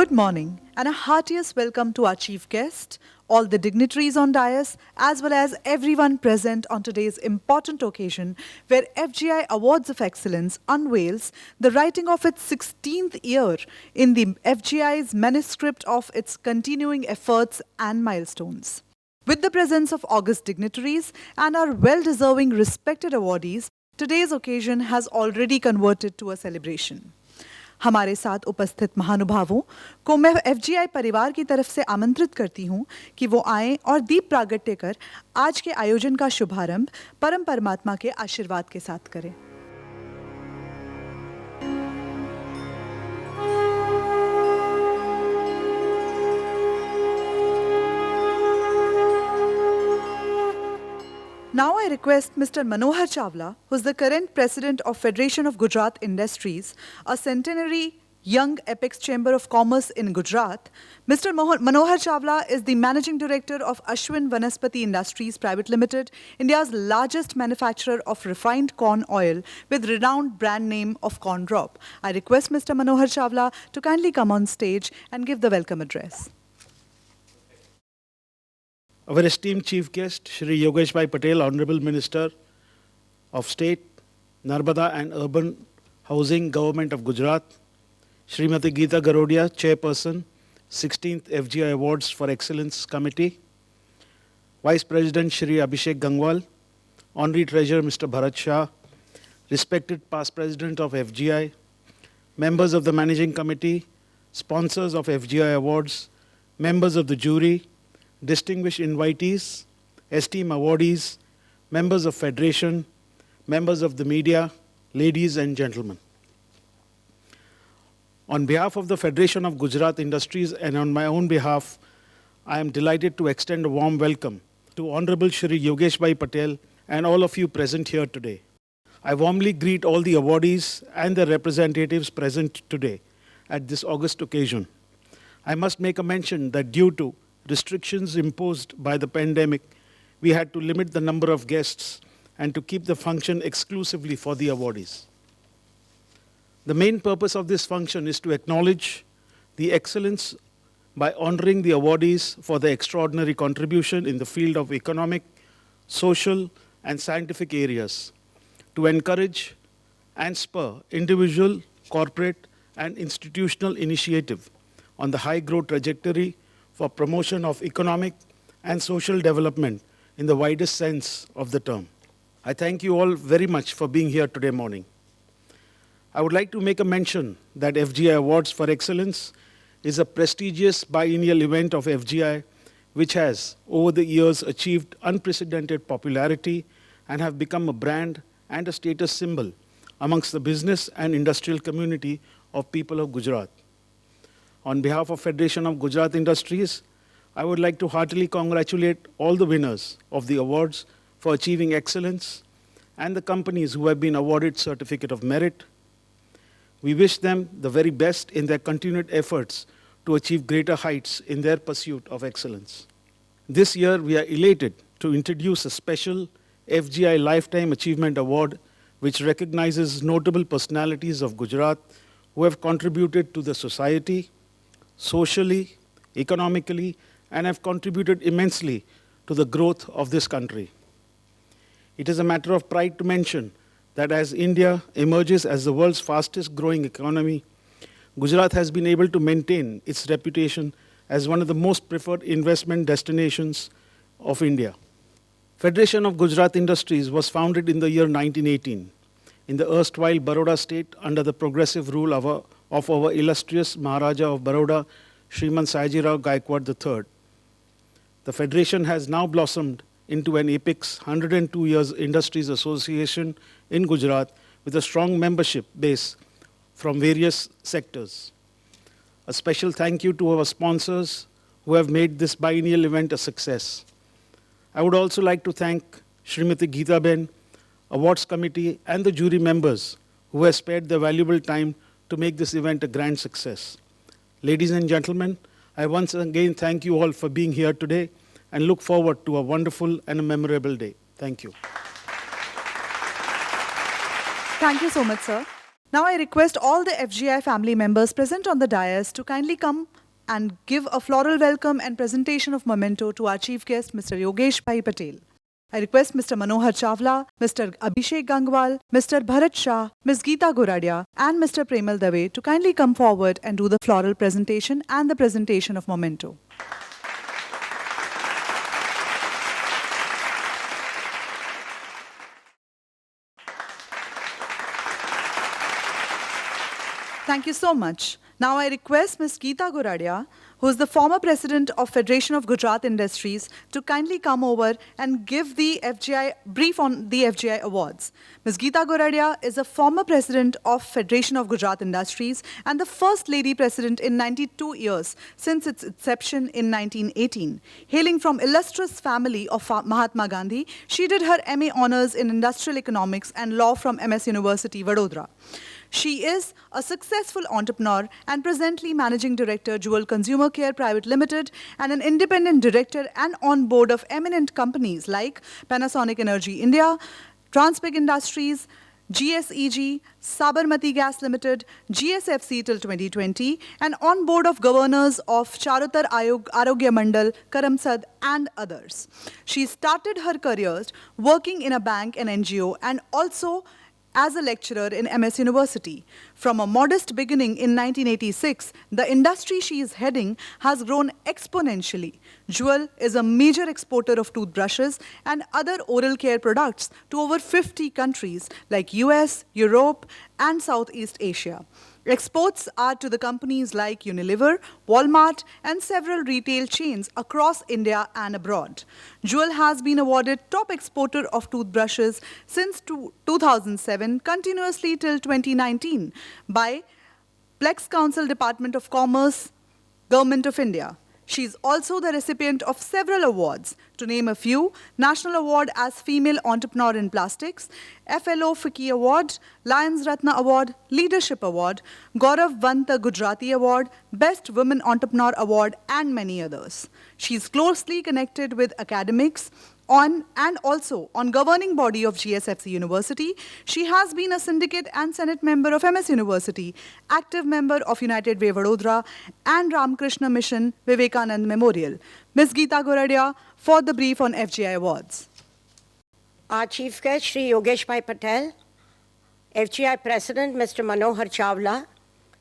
Good morning and a heartiest welcome to our chief guest, all the dignitaries on dais, as well as everyone present on today's important occasion where FGI Awards of Excellence unveils the writing of its 16th year in the FGI's manuscript of its continuing efforts and milestones. With the presence of august dignitaries and our well-deserving respected awardees, today's occasion has already converted to a celebration. हमारे साथ उपस्थित महानुभावों को मैं एफजीआई परिवार की तरफ से आमंत्रित करती हूं कि वो आएं और दीप प्रागट्य कर आज के आयोजन का शुभारंभ परम परमात्मा के आशीर्वाद के साथ करें। Now I request Mr. Manohar Chawla, who is the current president of Federation of Gujarat Industries, a centenary young apex chamber of commerce in Gujarat. Mr. Manohar Chawla is the managing director of Ashwin Vanaspati Industries Private Limited, India's largest manufacturer of refined corn oil with renowned brand name of Corn Drop. I request Mr. Manohar Chawla to kindly come on stage and give the welcome address. Our esteemed Chief Guest, Shri Yogesh Bhai Patel, Honorable Minister of State, Narbada and Urban Housing, Government of Gujarat, Srimati Geeta Garodia, Chairperson, 16th FGI Awards for Excellence Committee, Vice President Shri Abhishek Gangwal, Honorary Treasurer Mr. Bharat Shah, respected past President of FGI, members of the Managing Committee, sponsors of FGI Awards, members of the jury, distinguished invitees, esteemed awardees, members of Federation, members of the media, ladies and gentlemen. On behalf of the Federation of Gujarat Industries and on my own behalf, I am delighted to extend a warm welcome to Honorable Shri Yogesh Bhai Patel and all of you present here today. I warmly greet all the awardees and the representatives present today at this august occasion. I must make a mention that due to restrictions imposed by the pandemic, we had to limit the number of guests and to keep the function exclusively for the awardees. The main purpose of this function is to acknowledge the excellence by honoring the awardees for their extraordinary contribution in the field of economic, social, and scientific areas, to encourage and spur individual, corporate, and institutional initiative on the high growth trajectory for promotion of economic and social development in the widest sense of the term. I thank you all very much for being here today morning. I would like to make a mention that FGI Awards for Excellence is a prestigious biennial event of FGI which has, over the years, achieved unprecedented popularity and have become a brand and a status symbol amongst the business and industrial community of people of Gujarat. On behalf of Federation of Gujarat Industries, I would like to heartily congratulate all the winners of the awards for achieving excellence and the companies who have been awarded Certificate of Merit. We wish them the very best in their continued efforts to achieve greater heights in their pursuit of excellence. This year, we are elated to introduce a special FGI Lifetime Achievement Award which recognizes notable personalities of Gujarat who have contributed to the society, socially, economically, and have contributed immensely to the growth of this country. It is a matter of pride to mention that as India emerges as the world's fastest growing economy, Gujarat has been able to maintain its reputation as one of the most preferred investment destinations of India. Federation of Gujarat Industries was founded in the year 1918 in the erstwhile Baroda state under the progressive rule of our illustrious Maharaja of Baroda, Shriman Sayajirao Gaikwad III. The Federation has now blossomed into an apex 102 years industries association in Gujarat with a strong membership base from various sectors. A special thank you to our sponsors who have made this biennial event a success. I would also like to thank Srimati Geeta Ben, Awards Committee and the jury members who have spared their valuable time to make this event a grand success. Ladies and gentlemen, I once again thank you all for being here today and look forward to a wonderful and a memorable day. Thank you. Thank you so much, sir. Now I request all the FGI family members present on the dais to kindly come and give a floral welcome and presentation of memento to our chief guest, Mr. Yogesh Bhai Patel. I request Mr. Manohar Chawla, Mr. Abhishek Gangwal, Mr. Bharat Shah, Ms. Geeta Goradia and Mr. Premal Dave to kindly come forward and do the floral presentation and the presentation of memento. Thank you so much. Now I request Ms. Geeta Goradia, who is the former president of Federation of Gujarat Industries, to kindly come over and give the FGI brief on the FGI awards. Ms. Geeta Goradia is a former president of Federation of Gujarat Industries and the first lady president in 92 years since its inception in 1918. Hailing from illustrious family of Mahatma Gandhi, she did her MA honors in industrial economics and law from MS University, Vadodara. She is a successful entrepreneur and presently managing director, Jewel Consumer Care Private Limited, and an independent director and on board of eminent companies like Panasonic Energy India, Transpig Industries, GSEG, Sabarmati Gas Limited, GSFC till 2020, and on board of governors of Charotar Ayog, Arogya Mandal, Karamsad, and others. She started her career working in a bank and NGO and also as a lecturer in MS University. From a modest beginning in 1986, the industry she is heading has grown exponentially. Jewel is a major exporter of toothbrushes and other oral care products to over 50 countries like US, Europe, and Southeast Asia. Exports are to the companies like Unilever, Walmart, and several retail chains across India and abroad. Jewel has been awarded top exporter of toothbrushes since 2007, continuously till 2019 by Plex Council Department of Commerce, Government of India. She is also the recipient of several awards. To name a few: National Award as Female Entrepreneur in Plastics, FLO FICCI Award, Lions Ratna Award, Leadership Award, Gaurav Vanta Gujarati Award, Best Women Entrepreneur Award, and many others. She is closely connected with academics and also on governing body of GSFC University. She has been a syndicate and senate member of MS University, active member of United Way Vadodara and Ramakrishna Mission Vivekanand Memorial. Ms. Geeta Goradia for the brief on FGI Awards. Our chief guest, Shri Yogesh Bhai Patel, FGI President, Mr. Manohar Chawla,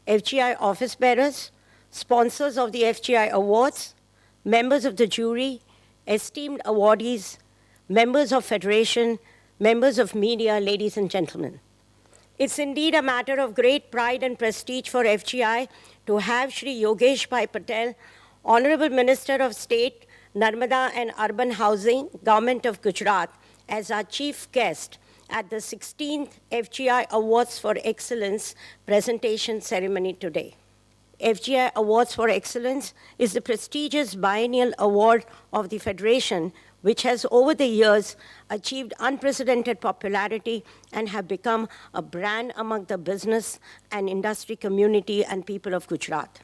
FGI office bearers, sponsors of the FGI Awards, members of the jury, esteemed awardees, members of Federation, members of media, ladies and gentlemen. It's indeed a matter of great pride and prestige for FGI to have Shri Yogesh Bhai Patel, Honorable Minister of State, Narmada and Urban Housing, Government of Gujarat, as our chief guest at the 16th FGI Awards for Excellence presentation ceremony today. FGI Awards for Excellence is the prestigious biennial award of the Federation, which has over the years achieved unprecedented popularity and have become a brand among the business and industry community and people of Gujarat.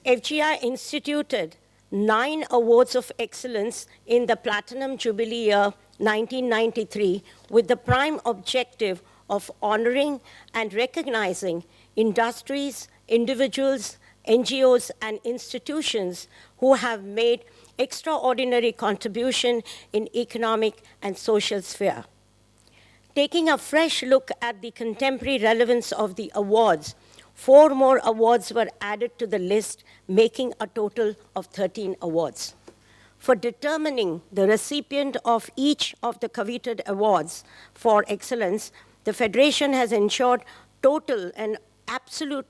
FGI instituted 9 awards of excellence in the Platinum Jubilee year 1993 with the prime objective of honoring and recognizing industries, individuals, NGOs, and institutions who have made extraordinary contribution in economic and social sphere. Taking a fresh look at the contemporary relevance of the awards, 4 more awards were added to the list, making a total of 13 awards. For determining the recipient of each of the coveted awards for excellence, the Federation has ensured total and absolute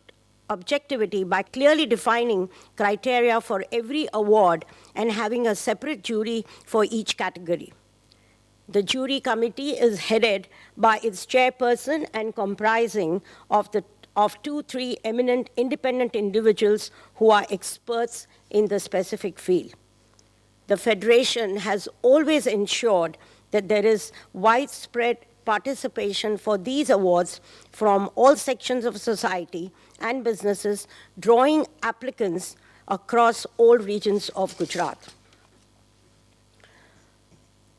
objectivity by clearly defining criteria for every award and having a separate jury for each category. The jury committee is headed by its chairperson and comprising of 2-3 eminent independent individuals who are experts in the specific field. The Federation has always ensured that there is widespread participation for these awards from all sections of society and businesses, drawing applicants across all regions of Gujarat.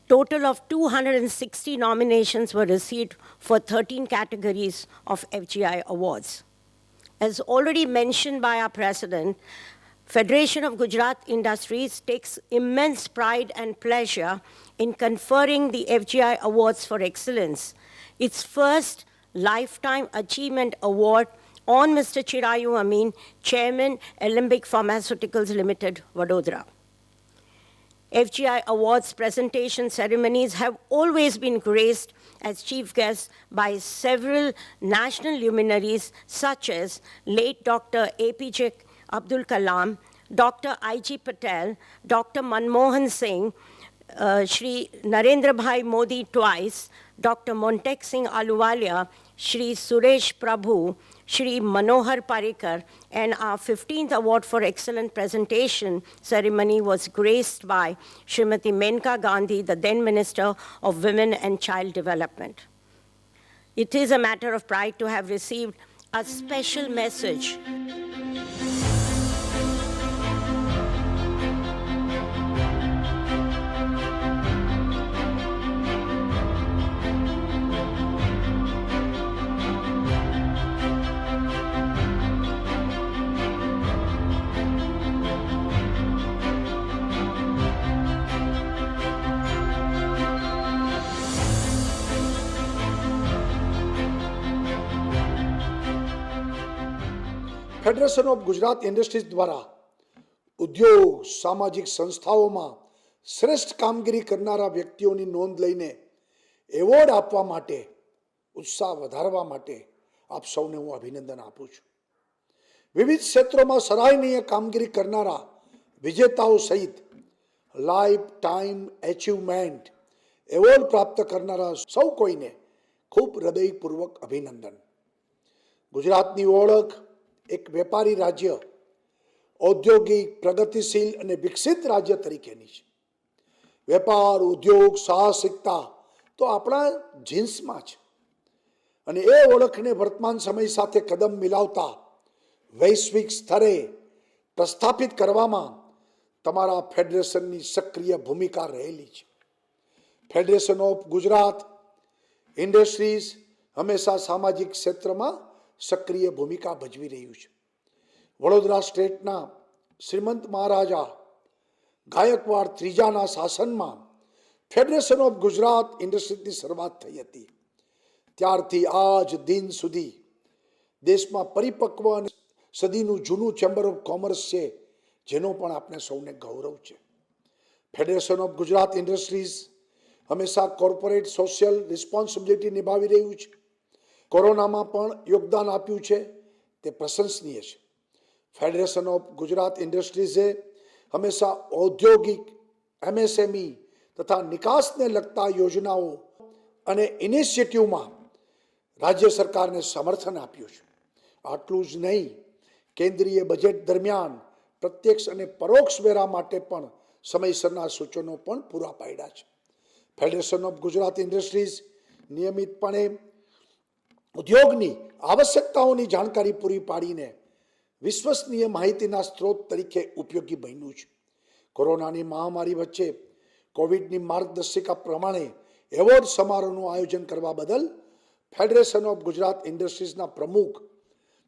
Total of 260 nominations were received for 13 categories of FGI awards. As already mentioned by our president, Federation of Gujarat Industries takes immense pride and pleasure in conferring the FGI Awards for Excellence, its first Lifetime Achievement Award on Mr. Chirayu Amin, Chairman, Alembic Pharmaceuticals Limited, Vadodara. FGI Awards presentation ceremonies have always been graced as chief guests by several national luminaries such as late Dr. APJ Abdul Kalam, Dr. I.G. Patel, Dr. Manmohan Singh, Shri Narendra Bhai Modi twice, Dr. Montek Singh Ahluwalia, Shri Suresh Prabhu, Shri Manohar Parikar, and our 15th Award for Excellent Presentation ceremony was graced by Srimati Menka Gandhi, the then Minister of Women and Child Development. It is a matter of pride to have received a special message federation of Gujarat industries દ્વારા ઉદ્યોગ સામાજિક સંસ્થાઓમાં શ્રેષ્ઠ કામગીરી કરનારા વ્યક્તિઓની નોંધ લઈને એવોર્ડ આપવા માટે ઉત્સાહ વધારવા માટે આપ સૌને હું અભિનંદન આપું છું. વિવિધ ક્ષેત્રોમાં સરાહનીય કામગીરી કરનારા વિજેતાઓ સહિત લાઈફ ટાઈમ એચિવમેન્ટ એવોર્ડ પ્રાપ્ત કરનારા સૌ કોઈને ખૂબ હૃદયપૂર્વક અભિનંદન. ગુજરાતની ઓળખ એક વેપારી રાજ્ય, ઔદ્યોગિક, પ્રગતિશીલ અને વિકસિત રાજ્ય તરીકેની છે. વેપાર, ઉદ્યોગ, સાહસિકતા તો આપણા જીન્સમાં છે અને એ ઓળખને વર્તમાન સમય સાથે કદમ મિલાવતા વૈશ્વિક સ્તરે પ્રસ્થાપિત કરવામાં તમારા ફેડરેશનની સક્રિય ભૂમિકા રહેલી છે. ફેડરેશન ઓફ ગુજરાત ઇન્ડસ્ટ્રીઝ હંમેશા સામાજિક ક્ષેત્રમાં સક્રિય ભૂમિકા ભજવી રહ્યું છે. વડોદરા સ્ટેટના શ્રીમંત મહારાજા ગાયકવાડ ત્રીજાના શાસનમાં ફેડરેશન ઓફ ગુજરાત ઇન્ડસ્ટ્રીઝની શરૂઆત થઈ હતી. ત્યારથી આજ દિન સુધી દેશમાં પરિપક્વ અને સદીનું જૂનું ચેમ્બર ઓફ કોમર્સ છે, જેનો પણ આપણે સૌને ગૌરવ છે. ફેડરેશન ઓફ ગુજરાત ઇન્ડસ્ટ્રીઝ હંમેશા કોર્પોરેટ સોશિયલ રિસ્પોન્સિબિલિટી નિભાવી રહ્યું છે. કોરોનામાં પણ યોગદાન આપ્યું છે, તે પ્રશંસનીય છે. ફેડરેશન ઓફ ગુજરાત ઇન્ડસ્ટ્રીઝે હંમેશા ઔદ્યોગિક, એમએસએમઈ તથા નિકાસને લગતા યોજનાઓ અને ઇનિશિયેટિવમાં રાજ્ય સરકારને સમર્થન આપ્યું છે. આટલું જ નહીં, કેન્દ્રીય બજેટ દરમિયાન પ્રત્યક્ષ અને પરોક્ષ વેરા માટે પણ સમયસરના સૂચનો પણ પૂરા પાડ્યા છે. ફેડરેશન ઓફ ગુજરાત ઇન્ડસ્ટ્રીઝ નિયમિતપણે ઉદ્યોગની આવશ્યકતાઓની જાણકારી પૂરી પાડીને વિશ્વસનીય માહિતીના સ્ત્રોત તરીકે ઉપયોગી બન્યું છે. કોરોનાની મહામારી વચ્ચે કોવિડની માર્ગદર્શિકા પ્રમાણે એવોર્ડ સમારોહનું આયોજન કરવા બદલ ફેડરેશન ઓફ ગુજરાત ઇન્ડસ્ટ્રીઝના પ્રમુખ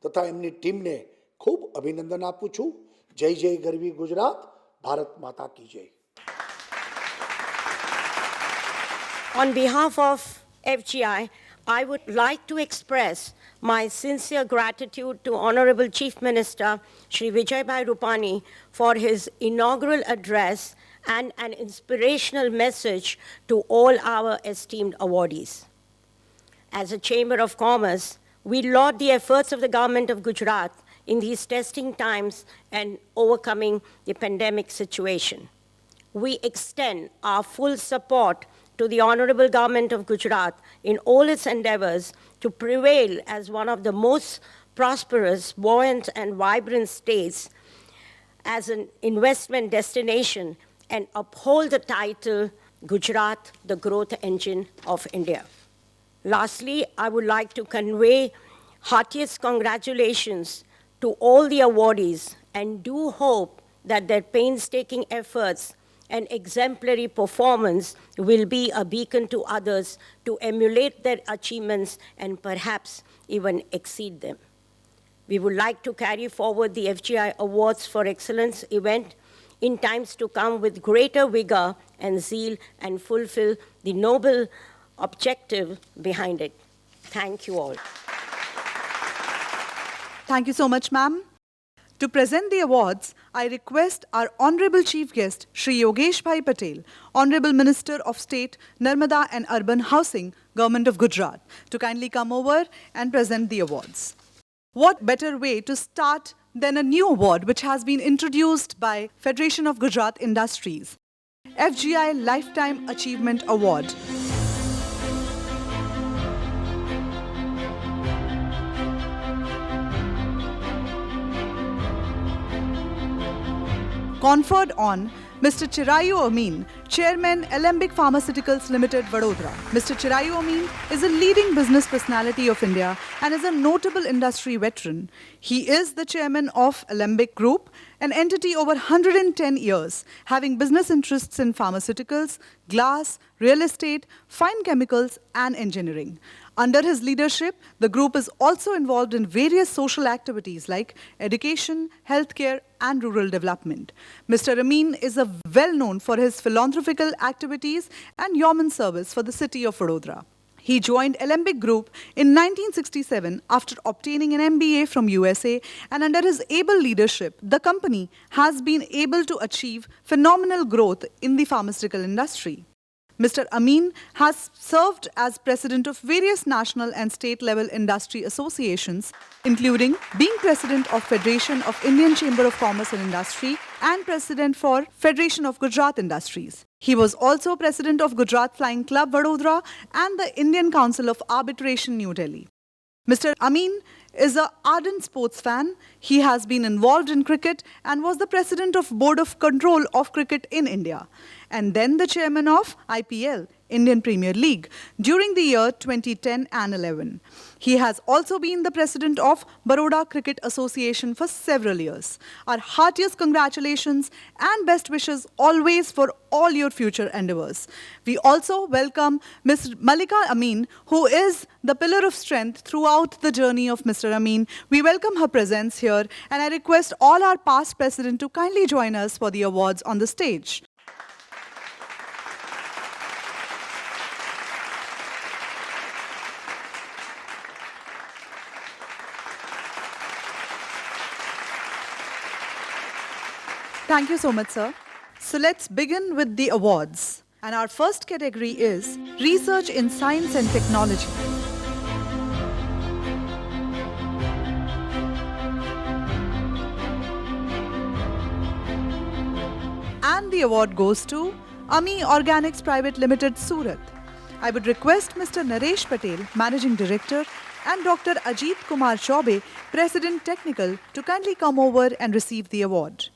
તથા એમની ટીમને ખૂબ અભિનંદન આપું છું. જય જય ગરવી ગુજરાત, ભારત માતા की જય. On behalf of FGI, I would like to express my sincere gratitude to Honorable Chief Minister Shri Vijayabhai Rupani for his inaugural address and an inspirational message to all our esteemed awardees. As a Chamber of Commerce, we laud the efforts of the Government of Gujarat in these testing times and overcoming the pandemic situation. We extend our full support to the Honorable Government of Gujarat in all its endeavors to prevail as one of the most prosperous, buoyant, and vibrant states as an investment destination and uphold the title Gujarat, the growth engine of India. Lastly, I would like to convey heartiest congratulations to all the awardees and do hope that their painstaking efforts and exemplary performance will be a beacon to others to emulate their achievements and perhaps even exceed them. We would like to carry forward the FGI Awards for Excellence event in times to come with greater vigor and zeal and fulfill the noble objective behind it. Thank you all. Thank you so much, ma'am. To present the awards, I request our Honorable Chief Guest, Shri Yogesh Bhai Patel, Honorable Minister of State, Narmada and Urban Housing, Government of Gujarat, to kindly come over and present the awards. What better way to start than a new award which has been introduced by Federation of Gujarat Industries, FGI Lifetime Achievement Award. Conferred on Mr. Chirayu Amin, Chairman, Alembic Pharmaceuticals Limited, Vadodara. Mr. Chirayu Amin is a leading business personality of India and is a notable industry veteran. He is the chairman of Alembic Group, an entity over 110 years, having business interests in pharmaceuticals, glass, real estate, fine chemicals, and engineering. Under his leadership, the group is also involved in various social activities like education, healthcare, and rural development. Mr. Amin is well known for his philanthropical activities and yeoman service for the city of Vadodara. He joined Alembic Group in 1967 after obtaining an MBA from USA, and under his able leadership, the company has been able to achieve phenomenal growth in the pharmaceutical industry. Mr. Amin has served as president of various national and state-level industry associations, including being president of Federation of Indian Chamber of Commerce and Industry and president for Federation of Gujarat Industries. He was also president of Gujarat Flying Club, Vadodara, and the Indian Council of Arbitration, New Delhi. Mr. Amin is an ardent sports fan. He has been involved in cricket and was the president of Board of Control of Cricket in India, and then the chairman of IPL, Indian Premier League, during the year 2010 and 11. He has also been the president of Baroda Cricket Association for several years. Our heartiest congratulations and best wishes always for all your future endeavors. We also welcome Ms. Malika Amin, who is the pillar of strength throughout the journey of Mr. Amin. We welcome her presence here, and I request all our past presidents to kindly join us for the awards on the stage. Thank you so much, sir. So let's begin with the awards. And our first category is Research in Science and Technology. And the award goes to Ami Organics Private Limited, Surat. I would request Mr. Naresh Patel, Managing Director, and Dr. Ajit Kumar Chaube, President Technical, to kindly come over and receive the award.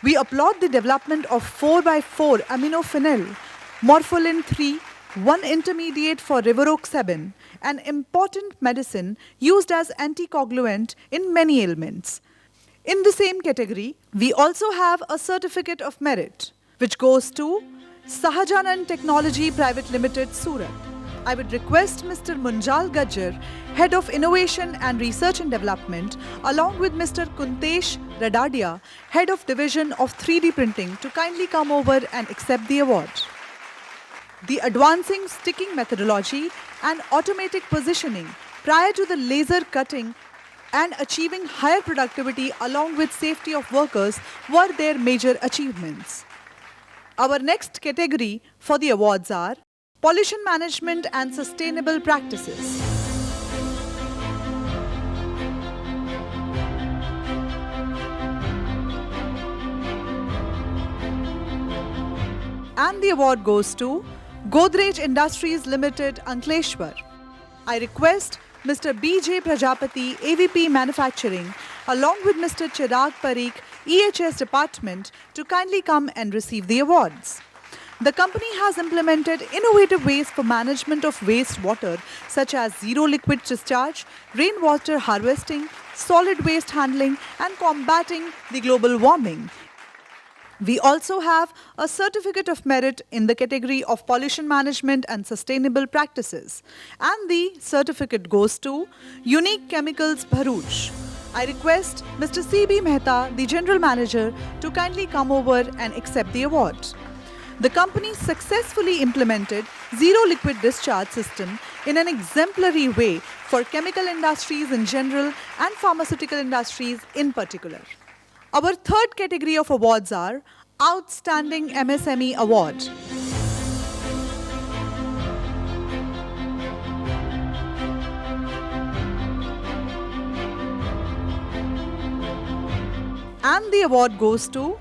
We applaud the development of 4x4 aminophenol, Morpholin 3, one intermediate for rivaroxaban, an important medicine used as anticoagulant in many ailments. In the same category, we also have a certificate of merit, which goes to Sahajanan Technology Private Limited, Surat. I would request Mr. Munjal Gajjar, Head of Innovation and Research and Development, along with Mr. Kuntesh Radadia, Head of Division of 3D Printing, to kindly come over and accept the award. The advancing sticking methodology and automatic positioning prior to the laser cutting and achieving higher productivity along with safety of workers were their major achievements. Our next category for the awards are Pollution Management and Sustainable Practices. And the award goes to Godrej Industries Limited, Ankleshwar. I request Mr. B.J. Prajapati, AVP Manufacturing, along with Mr. Chirag Parikh, EHS Department, to kindly come and receive the awards. The company has implemented innovative ways for management of wastewater, such as zero liquid discharge, rainwater harvesting, solid waste handling, and combating the global warming. We also have a certificate of merit in the category of pollution management and sustainable practices. And the certificate goes to Unique Chemicals, Bharuch. I request Mr. C.B. Mehta, the General Manager, to kindly come over and accept the award. The company successfully implemented zero liquid discharge system in an exemplary way for chemical industries in general and pharmaceutical industries in particular. Our third category of awards are Outstanding MSME Award. And the award goes to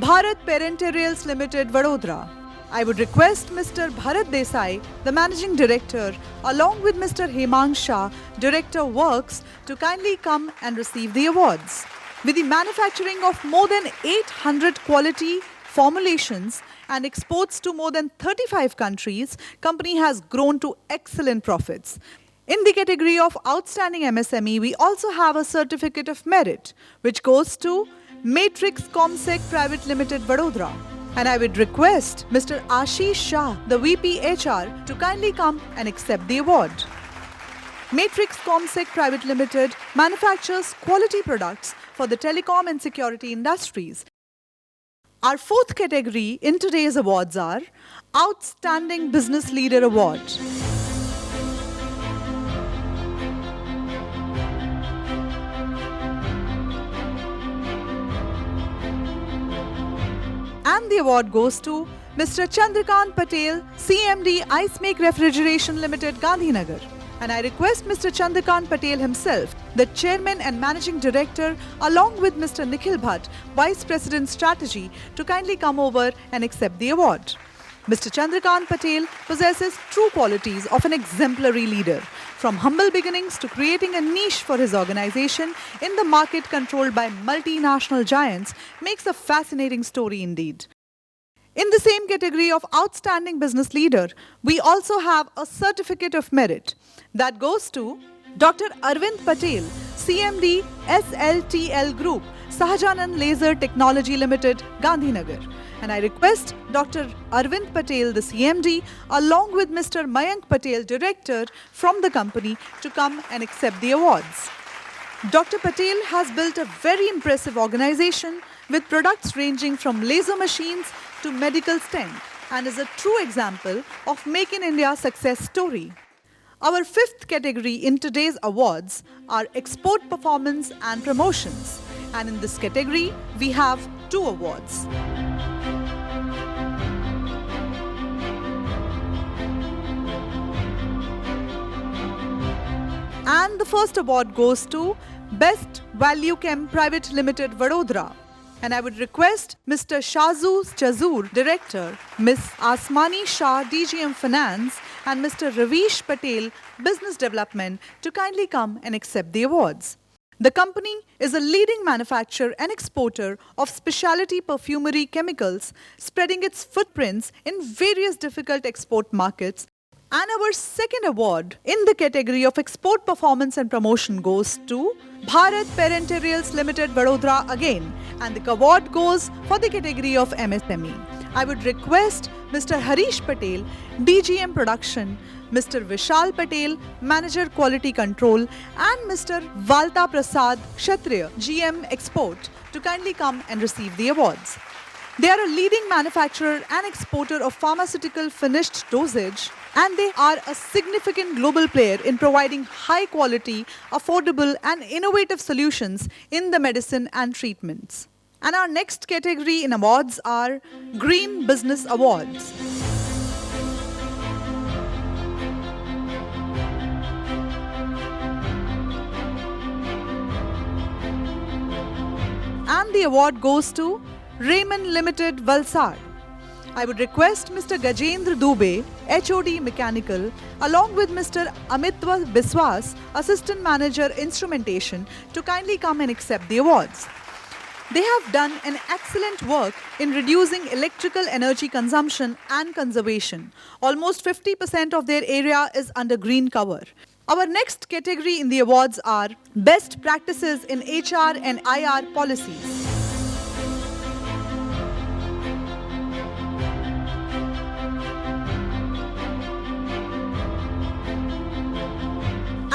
Bharat Parenterals Limited, Vadodara. I would request Mr. Bharat Desai, the Managing Director, along with Mr. Hemang Shah, Director Works, to kindly come and receive the awards. With the manufacturing of more than 800 quality formulations and exports to more than 35 countries, company has grown to excellent profits. In the category of Outstanding MSME, we also have a certificate of merit, which goes to Matrix Comsec Private Limited, Vadodara. And I would request Mr. Ashish Shah, the VP HR, to kindly come and accept the award. Matrix Comsec Private Limited manufactures quality products for the telecom and security industries. Our fourth category in today's awards are Outstanding Business Leader Award. And the award goes to Mr. Chandrakant Patel, CMD Ice Make Refrigeration Limited, Gandhinagar. And I request Mr. Chandrakant Patel himself, the Chairman and Managing Director, along with Mr. Nikhil Bhatt, Vice President Strategy, to kindly come over and accept the award. Mr. Chandrakant Patel possesses true qualities of an exemplary leader. From humble beginnings to creating a niche for his organization in the market controlled by multinational giants makes a fascinating story indeed. In the same category of Outstanding Business Leader, we also have a certificate of merit that goes to Dr. Arvind Patel, CMD SLTL Group, Sahajanand Laser Technology Limited, Gandhinagar. And I request Dr. Arvind Patel, the CMD, along with Mr. Mayank Patel, Director from the company, to come and accept the awards. Dr. Patel has built a very impressive organization with products ranging from laser machines to medical stent and is a true example of Make in India success story. Our fifth category in today's awards are Export Performance and Promotions. And in this category, we have 2 awards. And the first award goes to Best Value Chem Private Limited, Vadodara. And I would request Mr. Shazu Chazur, Director, Ms. Asmani Shah, DGM Finance, and Mr. Ravish Patel, Business Development, to kindly come and accept the awards. The company is a leading manufacturer and exporter of specialty perfumery chemicals, spreading its footprints in various difficult export markets. And our second award in the category of Export Performance and Promotion goes to Bharat Parenterals Limited, Vadodara again. And the award goes for the category of MSME. I would request Mr. Harish Patel, DGM Production, Mr. Vishal Patel, Manager Quality Control, and Mr. Valta Prasad Kshatriya, GM Export, to kindly come and receive the awards. They are a leading manufacturer and exporter of pharmaceutical finished dosage, and they are a significant global player in providing high quality, affordable, and innovative solutions in the medicine and treatments. And our next category in awards are Green Business Awards. And the award goes to Raymond Limited, Valsad. I would request Mr. Gajendra Dubey, HOD Mechanical, along with Mr. Amitwa Biswas, Assistant Manager Instrumentation, to kindly come and accept the awards. They have done an excellent work in reducing electrical energy consumption and conservation. Almost 50% of their area is under green cover. Our next category in the awards are Best Practices in HR and IR Policies.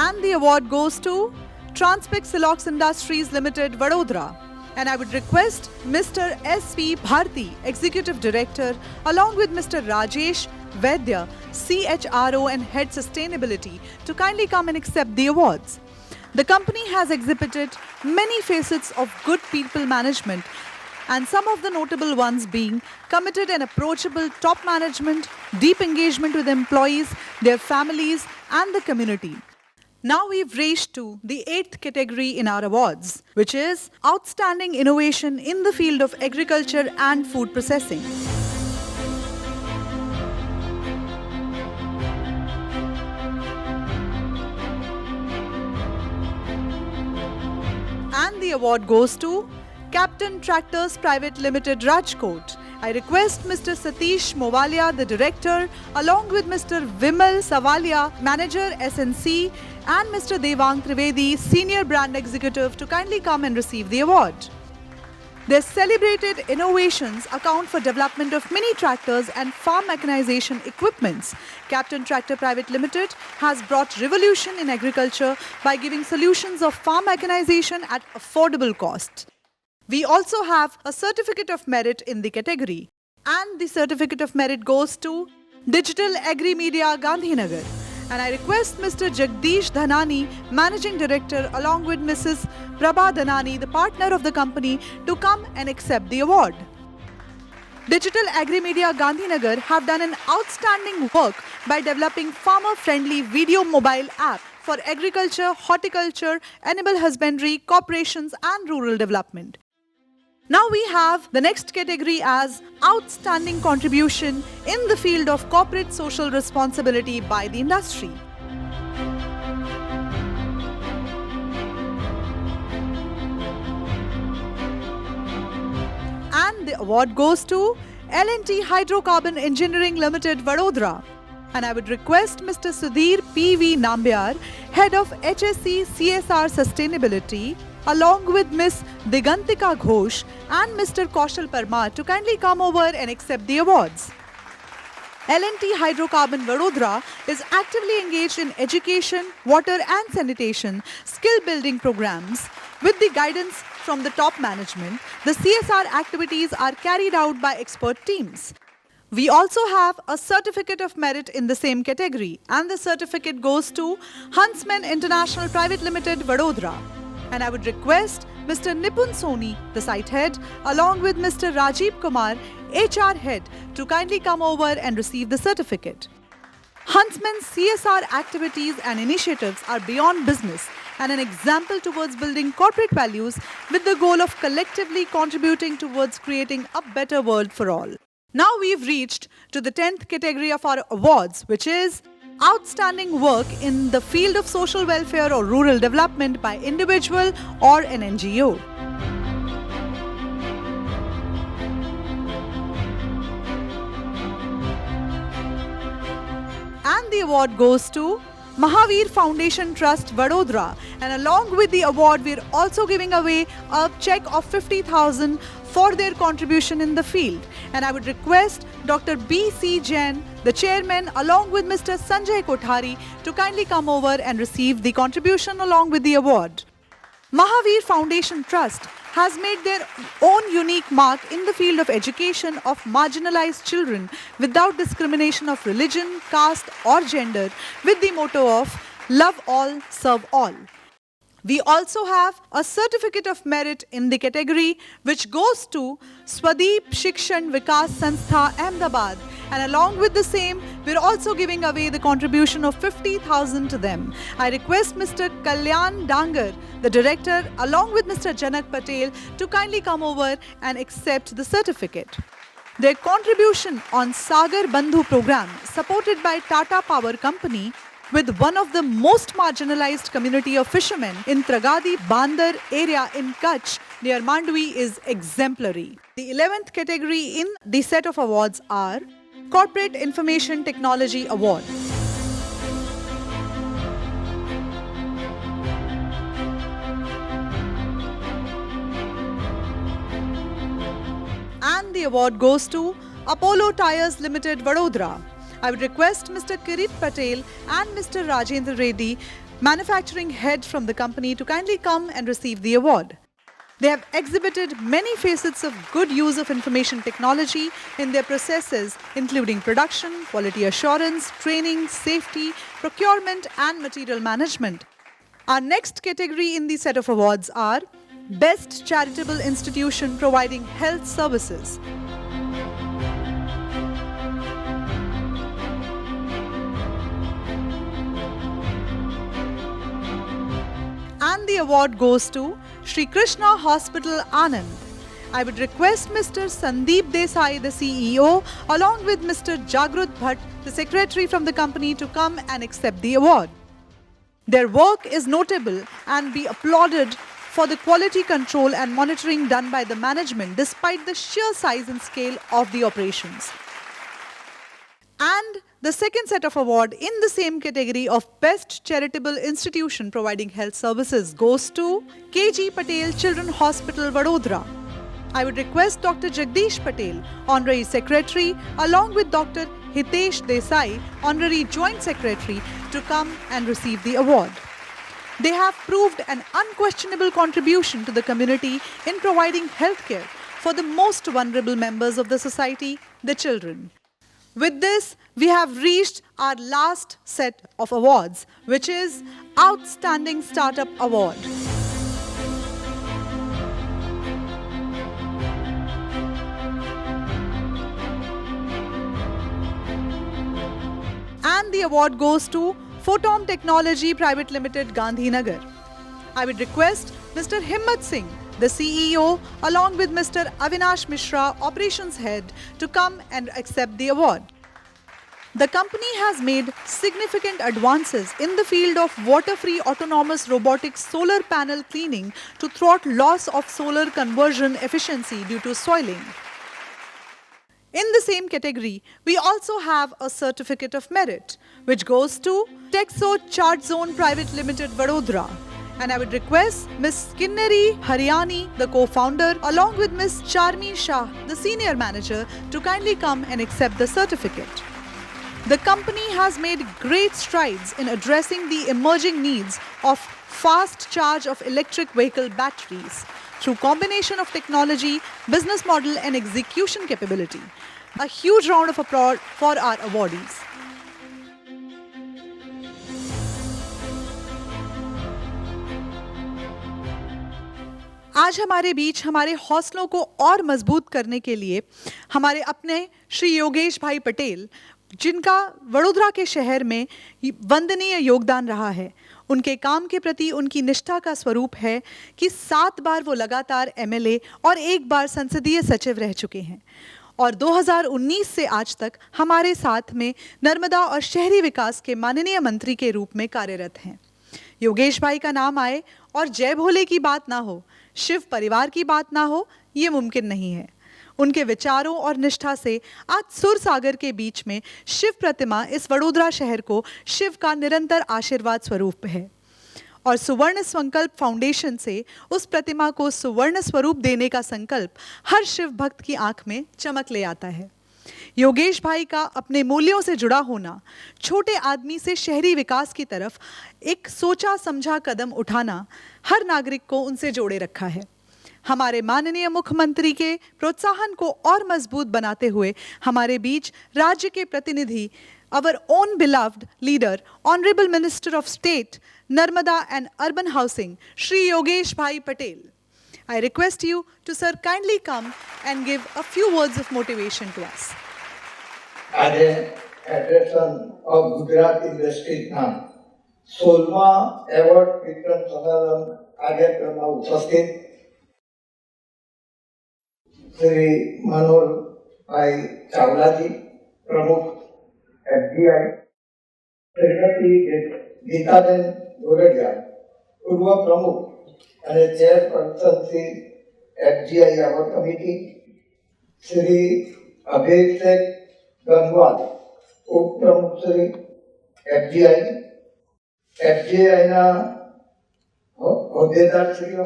And the award goes to Transpec Silox Industries Limited, Vadodara. And I would request Mr. S.P. Bharti, Executive Director, along with Mr. Rajesh Vaidya, CHRO and Head Sustainability, to kindly come and accept the awards. The company has exhibited many facets of good people management, and some of the notable ones being committed and approachable top management, deep engagement with employees, their families, and the community. Now we've reached to the 8th category in our awards, which is Outstanding Innovation in the Field of Agriculture and Food Processing. And the award goes to Captain Tractors Private Limited, Rajkot. I request Mr. Satish Movalia, the Director, along with Mr. Vimal Savalia, Manager SNC, and Mr. Devang Trivedi, Senior Brand Executive, to kindly come and receive the award. Their celebrated innovations account for development of mini tractors and farm mechanization equipments. Captain Tractor Private Limited has brought revolution in agriculture by giving solutions of farm mechanization at affordable cost. We also have a Certificate of Merit in the category. And the Certificate of Merit goes to Digital Agri Media, Gandhinagar. And I request Mr. Jagdish Dhanani, Managing Director, along with Mrs. Prabha Dhanani, the partner of the company, to come and accept the award. Digital Agri Media, Gandhinagar have done an outstanding work by developing farmer-friendly video mobile app for agriculture, horticulture, animal husbandry, corporations and rural development. Now we have the next category as Outstanding Contribution in the Field of Corporate Social Responsibility by the Industry. And the award goes to L&T Hydrocarbon Engineering Limited, Vadodara. And I would request Mr. Sudhir P.V. Nambiar, Head of HSC CSR Sustainability, along with Ms. Digantika Ghosh and Mr. Kaushal Parmar, to kindly come over and accept the awards. L&T Hydrocarbon Vadodara is actively engaged in education, water and sanitation, skill building programs. With the guidance from the top management, the CSR activities are carried out by expert teams. We also have a Certificate of Merit in the same category, and the certificate goes to Huntsman International Private Limited, Vadodara. And I would request Mr. Nipun Soni, the site head, along with Mr. Rajiv Kumar, HR head, to kindly come over and receive the certificate. Huntsman's CSR activities and initiatives are beyond business and an example towards building corporate values with the goal of collectively contributing towards creating a better world for all. Now we've reached to the 10th category of our awards, which is Outstanding Work in the Field of Social Welfare or Rural Development by Individual or an NGO. And the award goes to Mahavir Foundation Trust, Vadodara. And along with the award, we're also giving away a check of 50,000 for their contribution in the field. And I would request Dr. B.C. Jain, the chairman, along with Mr. Sanjay Kothari, to kindly come over and receive the contribution along with the award. Mahavir Foundation Trust has made their own unique mark in the field of education of marginalized children without discrimination of religion, caste or gender, with the motto of Love All, Serve All. We also have a Certificate of Merit in the category which goes to Swadeep Shikshan Vikas Sanstha, Ahmedabad. And along with the same, we're also giving away the contribution of 50,000 to them. I request Mr. Kalyan Dangar, the director, along with Mr. Janak Patel, to kindly come over and accept the certificate. Their contribution on Sagar Bandhu program, supported by Tata Power Company, with one of the most marginalized community of fishermen in Tragadi Bandar area in Kutch near Mandvi is exemplary. The 11th category in the set of awards are Corporate Information Technology Award. And the award goes to Apollo Tyres Limited, Vadodara. I would request Mr. Kirit Patel and Mr. Rajendra Reddy, manufacturing head from the company, to kindly come and receive the award. They have exhibited many facets of good use of information technology in their processes, including production, quality assurance, training, safety, procurement, and material management. Our next category in the set of awards are Best Charitable Institution Providing Health Services. And the award goes to Shri Krishna Hospital, Anand. I would request Mr. Sandeep Desai, the CEO, along with Mr. Jagrut Bhatt, the secretary from the company, to come and accept the award. Their work is notable and be applauded for the quality control and monitoring done by the management despite the sheer size and scale of the operations. And the second set of award in the same category of Best Charitable Institution Providing Health Services goes to KG Patel Children Hospital, Vadodara. I would request Dr. Jagdish Patel, Honorary Secretary, along with Dr. Hitesh Desai, Honorary Joint Secretary, to come and receive the award. They have proved an unquestionable contribution to the community in providing healthcare for the most vulnerable members of the society, the children. With this, we have reached our last set of awards, which is Outstanding Startup Award. And the award goes to Photon Technology Private Limited, Gandhinagar. I would request Mr. Himmat Singh, the CEO, along with Mr. Avinash Mishra, Operations Head, to come and accept the award. The company has made significant advances in the field of water-free autonomous robotic solar panel cleaning to thwart loss of solar conversion efficiency due to soiling. In the same category, we also have a certificate of merit, which goes to Texo Charge Zone Private Limited, Vadodara. And I would request Ms. Kinneri Haryani, the co-founder, along with Ms. Charmi Shah, the senior manager, to kindly come and accept the certificate. The company has made great strides in addressing the emerging needs of fast charge of electric vehicle batteries through combination of technology, business model and execution capability. A huge round of applause for our awardees. आज हमारे बीच हमारे हौसलों को और मजबूत करने के लिए हमारे अपने श्री योगेश भाई पटेल, जिनका वडोदरा के शहर में वंदनीय योगदान रहा है, उनके काम के प्रति उनकी निष्ठा का स्वरूप है कि 7 बार वो लगातार एमएलए और 1 बार संसदीय सचिव रह चुके हैं और 2019 से आज तक हमारे साथ में नर्मदा और शहरी विकास के माननीय मंत्री के रूप में कार्यरत हैं। योगेश भाई का नाम आए और जय भोले की बात ना हो, शिव परिवार की बात ना हो, ये मुमकिन नहीं है। उनके विचारों और निष्ठा से आज सुर सागर के बीच में शिव प्रतिमा इस वडोदरा शहर को शिव का निरंतर आशीर्वाद स्वरूप है और सुवर्ण संकल्प फाउंडेशन से उस प्रतिमा को सुवर्ण स्वरूप देने का संकल्प हर शिव भक्त की आंख में चमक ले आता है। योगेश भाई का अपने मूल्यों से जुड़ा होना, छोटे आदमी से शहरी विकास की तरफ एक सोचा समझा कदम उठाना हर नागरिक को उनसे जोड़े रखा है। हमारे माननीय मुख्यमंत्री के प्रोत्साहन को और मजबूत बनाते हुए हमारे बीच राज्य के प्रतिनिधि, our own beloved leader, Honorable Minister of State, Narmada and Urban Housing, Shri Yogesh Bhai Patel. I request you to, sir, kindly come and give a few words of motivation to us. આજે federation of Gujarat ઇન્ડસ્ટ્રીઝના 16મા award વિતરણ સમારંભ કાર્યક્રમમાં ઉપસ્થિત શ્રી મનોહર ભાઈ ચાવલાજી, પ્રમુખ એફજીઆઈ, શ્રીમતી ગીતાબેન ગોરડિયા, પૂર્વ પ્રમુખ અને chairperson Shri FGI award committee, Shri Abhishek Gangwal, ઉપપ્રમુખ શ્રી એફજીઆઈના હોદ્દેદારશ્રીઓ,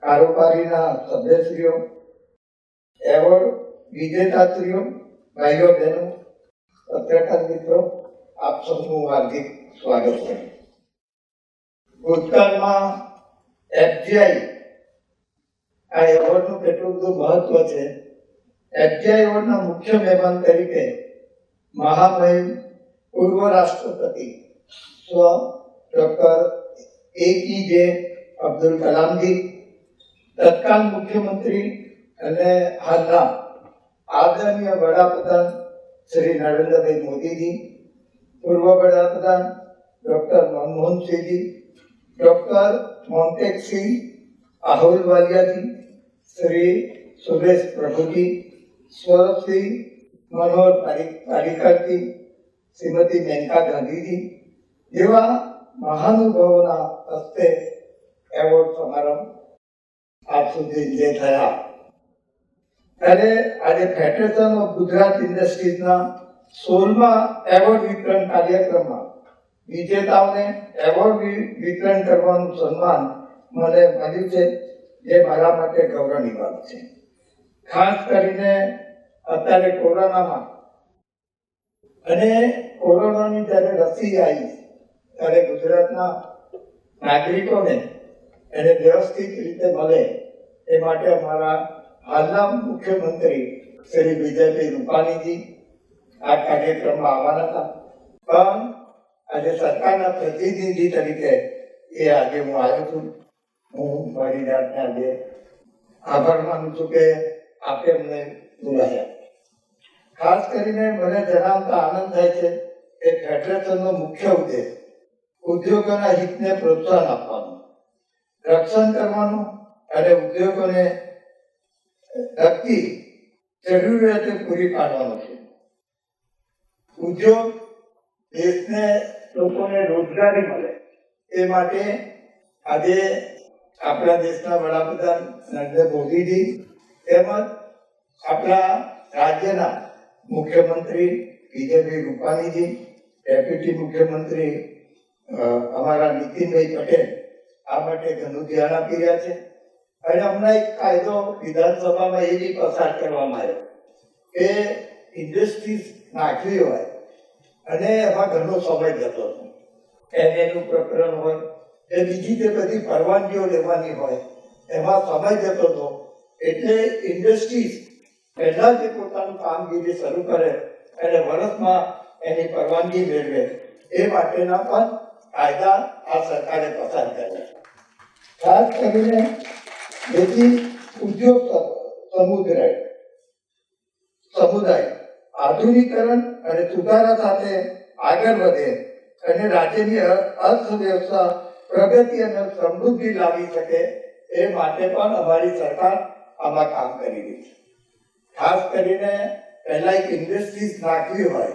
કારોબારીના સભ્યશ્રીઓ, એવોર્ડ વિજેતાશ્રીઓ, ભાઈઓ બહેનો, પત્રકાર મિત્રો, આપ સૌનું હાર્દિક સ્વાગત છે. ભૂતકાળમાં એફજીઆઈ આ એવોર્ડનું કેટલું બધું મહત્વ છે. એફજીઆઈ એવોર્ડના મુખ્ય મહેમાન તરીકે મહામહિમ પૂર્વ રાષ્ટ્રપતિ સ્વ ડોક્ટર એપીજે અબ્દુલ કલામજી, તત્કાલ મુખ્યમંત્રી અને હાલના આદરણીય વડાપ્રધાન શ્રી નરેન્દ્રભાઈ મોદીજી, પૂર્વ વડાપ્રધાન ડોક્ટર મનમોહનસિંહજી, ડોક્ટર મોન્ટેકસિંહ આહુલવાલિયાજી, શ્રી સુરેશ પ્રભુજી, શ્રી મનોહર પારીકરજી, શ્રીમતી મેનકા ગાંધીજી જેવા મહાનુભાવોના હસ્તે એવોર્ડ સમારંભ આજ સુધી જે થયા. ત્યારે આજે ફેડરેશન ઓફ ગુજરાત ઇન્ડસ્ટ્રીઝના 16મા એવોર્ડ વિતરણ કાર્યક્રમમાં વિજેતાઓને એવોર્ડ વિતરણ કરવાનું સન્માન મને મળ્યું છે, જે મારા માટે ગૌરવની વાત છે. ખાસ કરીને અત્યારે કોરોનામાં અને કોરોનાની જ્યારે રસી આવી ત્યારે ગુજરાતના નાગરિકોને એને વ્યવસ્થિત રીતે મળે એ માટે અમારા હાલના મુખ્યમંત્રી શ્રી વિજયભાઈ રૂપાણીજી આ કાર્યક્રમમાં આવવાના હતા, પણ આજે સરકારના પ્રતિનિધિ તરીકે એ આજે હું આવ્યો છું. હું મારી જાતને આજે આભાર માનું છું કે આપે અમને બોલાવ્યા. ખાસ કરીને મને જણાવતા આનંદ થાય છે કે ફેડરેશનનો મુખ્ય ઉદ્દેશ ઉદ્યોગોના હિતને પ્રોત્સાહન આપવાનું, રક્ષણ કરવાનું અને ઉદ્યોગોને લગતી જરૂરિયાતો પૂરી પાડવાનો છે. ઉદ્યોગ દેશને લોકોને રોજગારી મળે એ માટે આજે આપણા દેશના વડાપ્રધાન નરેન્દ્ર મોદીજી તેમજ આપણા રાજ્યના મુખ્યમંત્રી વિજયભાઈ રૂપાણીજી, ડેપ્યુટી મુખ્યમંત્રી અમારા નીતિનભાઈ પટેલ આ માટે ઘણું ધ્યાન આપી રહ્યા છે. અને હમણાં એક કાયદો વિધાનસભામાં એ બી પસાર કરવામાં આવ્યો કે ઇન્ડસ્ટ્રીઝ નાખવી હોય અને એમાં ઘણો સમય જતો હતો, એનું પ્રકરણ હોય એ બીજી જે બધી પરવાનગીઓ લેવાની હોય એમાં સમય જતો હતો. એટલે ઇન્ડસ્ટ્રીઝ પહેલા જે પોતાનું કામગીરી શરૂ કરે અને વર્ષમાં એની પરવાનગી મેળવે એ માટેના પણ કાયદા આ સરકારે પસાર કર્યા. ખાસ કરીને જેથી ઉદ્યોગ સમુદાય આધુનિકરણ અને સુધારા સાથે આગળ વધે અને રાજ્યની અર્થવ્યવસ્થા પ્રગતિ અને સમૃદ્ધિ લાવી શકે એ માટે પણ અમારી સરકાર આમાં કામ કરી રહી છે. ખાસ કરીને પહેલા એક ઇન્ડસ્ટ્રીઝ નાખવી હોય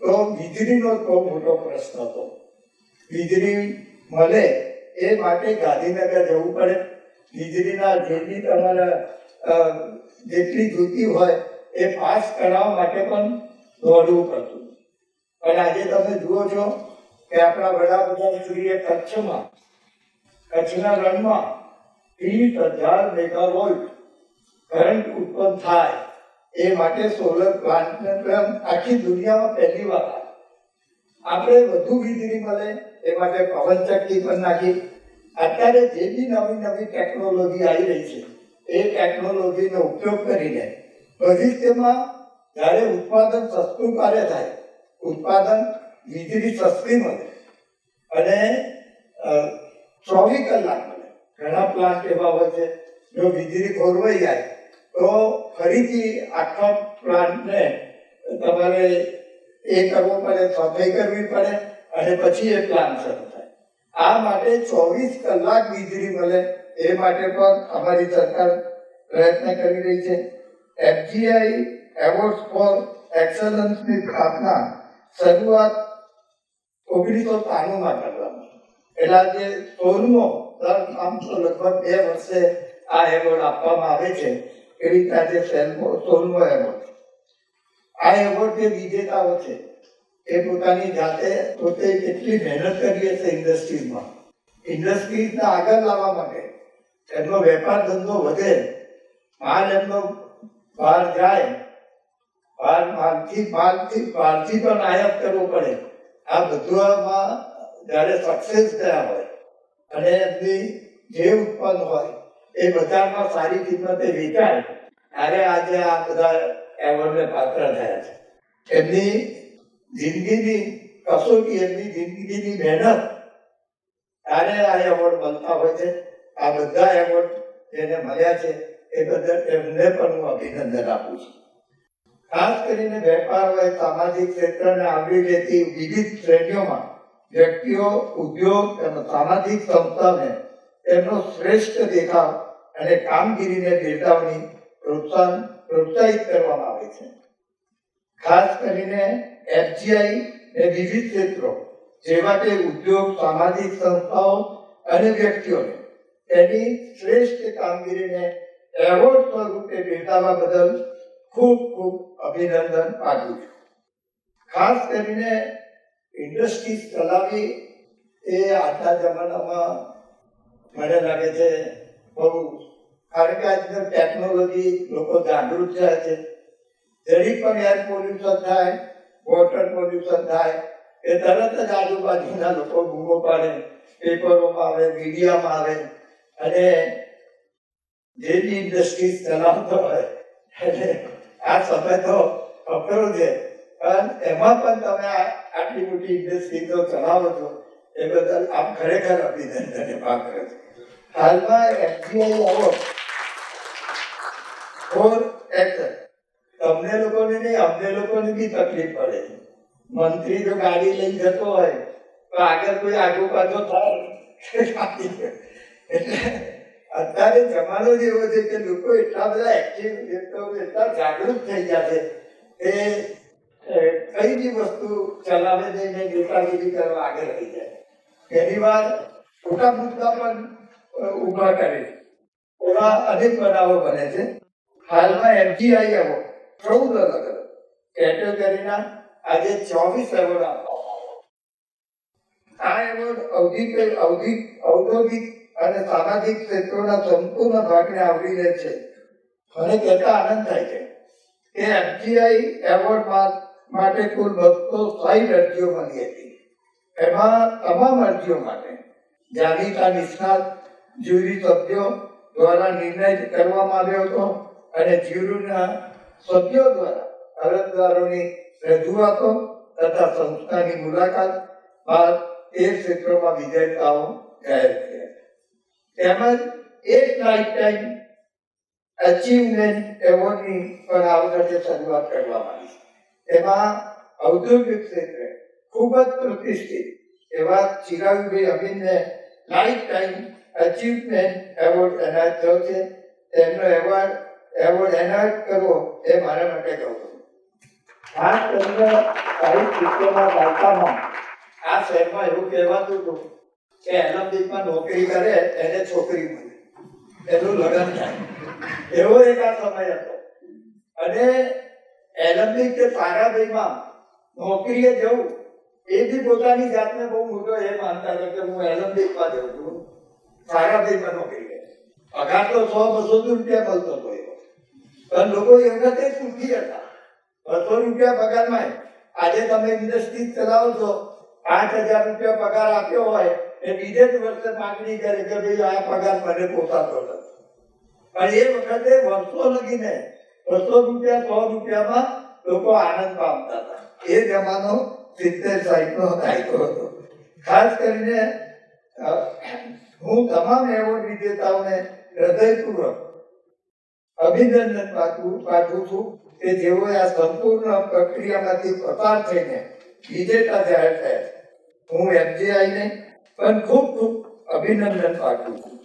તો વીજળીનો બહુ મોટો પ્રશ્ન હતો. વીજળી મળે એ માટે ગાંધીનગર જવું પડે, વીજળીના જે બી તમારા જેટલી જોતી હોય એ પાસ કરાવવા માટે પણ દોડવું પડતું. અને આજે તમે જુઓ છો કે આપણા વડાપ્રધાન શ્રીએ કચ્છના રણમાં 30,000 મેગાવોલ્ટ કરંટ ઉત્પન્ન થાય એ માટે સોલર પ્લાન્ટને આખી દુનિયામાં પહેલી વાર આપણે વધુ વીજળી મળે એ માટે પવન ચક્કી પર નાખી. અત્યારે જે બી નવી ટેકનોલોજી આવી રહી છે એ ટેકનોલોજીનો ઉપયોગ કરીને ભવિષ્યમાં જ્યારે ઉત્પાદન સસ્તું કાર્ય થાય, ઉત્પાદન વીજળી સસ્તી મળે અને 24 કલાક મળે. ઘણા પ્લાન્ટ એવા હોય છે જો વીજળી ખોરવાઈ જાય તો ફરીથી આખા પ્લાન્ટને તમારે એ કરવો પડે, સફાઈ કરવી પડે અને પછી એ પ્લાન્ટ શરૂ થાય. આ માટે 24 કલાક વીજળી મળે એ માટે પણ અમારી સરકાર પ્રયત્ન કરી રહી છે. એફજીઆઈ એવોર્ડ્સ ફોર એક્સલન્સની સ્થાપના શરૂઆત 1993 માં કરવામાં. એટલે આજે 16મો આમ તો લગભગ 2 વર્ષે આ એવોર્ડ આપવામાં આવે છે. એ રીતે આજે 16મો એવોર્ડ. આ એવોર્ડ જે વિજેતાઓ છે એ પોતાની જાતે પોતે કેટલી મહેનત કરી હશે ઇન્ડસ્ટ્રીઝને આગળ લાવવા માટે, એમનો વેપાર ધંધો વધે, માલ એમનો બહાર જાય, બહારથી પણ આયાત કરવો પડે. આ બધામાં જ્યારે સક્સેસ થયા હોય અને એમની જે ઉત્પન્ન હોય એ બજારમાં સારી કિંમતે વેચાય, ત્યારે આજે આ બધા એવોર્ડને પાત્ર થયા છે. એમની જિંદગીની કસોટી, એમની જિંદગીની મહેનત, ત્યારે આ એવોર્ડ મળતા હોય છે. આ બધા એવોર્ડ જેને મળ્યા છે એ બદલ એમને પણ હું અભિનંદન આપું છું. ખાસ કરીને વેપાર હોય, સામાજિક ક્ષેત્રને આવરી લેતી વિવિધ શ્રેણીઓમાં વ્યક્તિઓ, ઉદ્યોગ અને સામાજિક સંસ્થાને તેમનો શ્રેષ્ઠ દેખાવ અને કામગીરીને બિરદાવની પ્રોત્સાહિત કરવામાં આવે છે. ખાસ કરીને એફજીઆઈ ને વિવિધ ક્ષેત્રો જેવા કે ઉદ્યોગ, સામાજિક સંસ્થાઓ અને વ્યક્તિઓને તેની શ્રેષ્ઠ કામગીરીને એવોર્ડ સ્વરૂપે બિરદાવવા બદલ ખૂબ ખૂબ અભિનંદન પાઠવું છું. ખાસ કરીને ઇન્ડસ્ટ્રીઝ ચલાવવી એ આજના જમાનામાં મને લાગે છે બહુ, કારણ કે આજની ટેકનોલોજી, લોકો જાગૃત થયા છે. જરી પણ એર પોલ્યુશન થાય, વોટર પોલ્યુશન થાય, એ તરત જ આજુબાજુના લોકો બૂમો પાડે, પેપરોમાં આવે, મીડિયામાં આવે, અને જે બી ઇન્ડસ્ટ્રીઝ ચલાવતો હોય એટલે આ સમય તો અઘરો છે, પણ એમાં પણ તમે આટલી મોટી ઇન્ડસ્ટ્રીઝો ચલાવો છો એ બદલ આપ ખરેખર અભિનંદનને પાત્ર છો. હાલમાં એફજીઆઈ એવોર્ડ ફોર એક્શન તમને લોકોને નહીં, અમને લોકોને બી તકલીફ પડે છે. મંત્રી જો ગાડી લઈને જતો હોય તો આગળ કોઈ આગુ પાછો થાય, એટલે અત્યારે જમાનો જ એવો છે કે લોકો એટલા બધા એક્ટિવ, એટલા જાગૃત થઈ ગયા છે કે કઈ બી વસ્તુ ચલાવે જઈને નેતાગીરી કરવા આગળ રહી જાય. ઘણી વાર મોટા મુદ્દા પણ ઉભા કરે છે. એવા અનેક બનાવો બને છે. હાલમાં એફજીઆઈ એવોર્ડ 14 અલગ અલગ કેટેગરીના આજે 24 એવોર્ડ આપવામાં. આ એવોર્ડ ઔદ્યોગિક અને સામાજિક ક્ષેત્રોના સંપૂર્ણ ભાગને આવરી લે છે. મને કહેતા આનંદ થાય છે કે એફજીઆઈ એવોર્ડ માટે કુલ 260 અરજીઓ મળી હતી. એમાં તમામ અરજીઓ માટે જાણીતા નિષ્ણાત જ્યુરી સભ્યો દ્વારા નિર્ણય કરવામાં આવ્યો હતો અને જ્યુરીના સભ્યો દ્વારા અરજદારોની રજૂઆતો તથા સંસ્થાની મુલાકાત બાદ એ ક્ષેત્રોમાં વિજેતાઓ જાહેર થયા. તેમજ એક લાઈફ ટાઈમ અચીવમેન્ટ એવોર્ડની પણ આ વખતે શરૂઆત કરવામાં આવી છે. તેમાં ઔદ્યોગિક ક્ષેત્રે ખૂબ જ પ્રતિષ્ઠિત એવા ચિરાગભાઈ અમીનને લાઈફ ટાઈમ અચીવમેન્ટ એવોર્ડ એનાયત થયો છે. તેમનો એવોર્ડ એનાયત કરવો એ મારા માટે ગૌરવ. ખાસ કરીને 60-70ના દાયકામાં આ શહેરમાં એવું કહેવાતું હતું કે એલમ્પિકમાં નોકરી કરે એને છોકરી મળે, એનું લગ્ન થાય, એવો એક આ સમય હતો. અને એલમ્પિક કે તારાભાઈમાં નોકરીએ જવું એ બી પોતાની જાતને બહુ મોટો એ માનતા હતા કે હું એલમ્પિકમાં જઉં છું, તારાભાઈમાં નોકરી કરે. પગાર તો 100-200 રૂપિયા મળતો હતો એવો, પણ લોકો એ વખતે સુખી હતા. 200 રૂપિયા પગારમાં આજે તમે ઇન્ડસ્ટ્રી ચલાવો છો, 5000 રૂપિયા પગાર આપ્યો હોય એ બીજે જ વર્ષે માંગણી કરે કે ભાઈ આ પગાર મને પોસાતો નથી. પણ એ વખતે વર્ષો લગીને 200 રૂપિયા 100 રૂપિયામાં લોકો આનંદ પામતા હતા. એ જમાનો 70-60નો દાયકો હતો. ખાસ કરીને હું તમામ એવોર્ડ વિજેતાઓને હૃદયપૂર્વક અભિનંદન પાઠવું છું કે જેઓએ આ સંપૂર્ણ પ્રક્રિયામાંથી પસાર થઈને વિજેતા જાહેર થયા છે. હું એફજીઆઈને પણ ખૂબ ખૂબ અભિનંદન પાઠવું છું.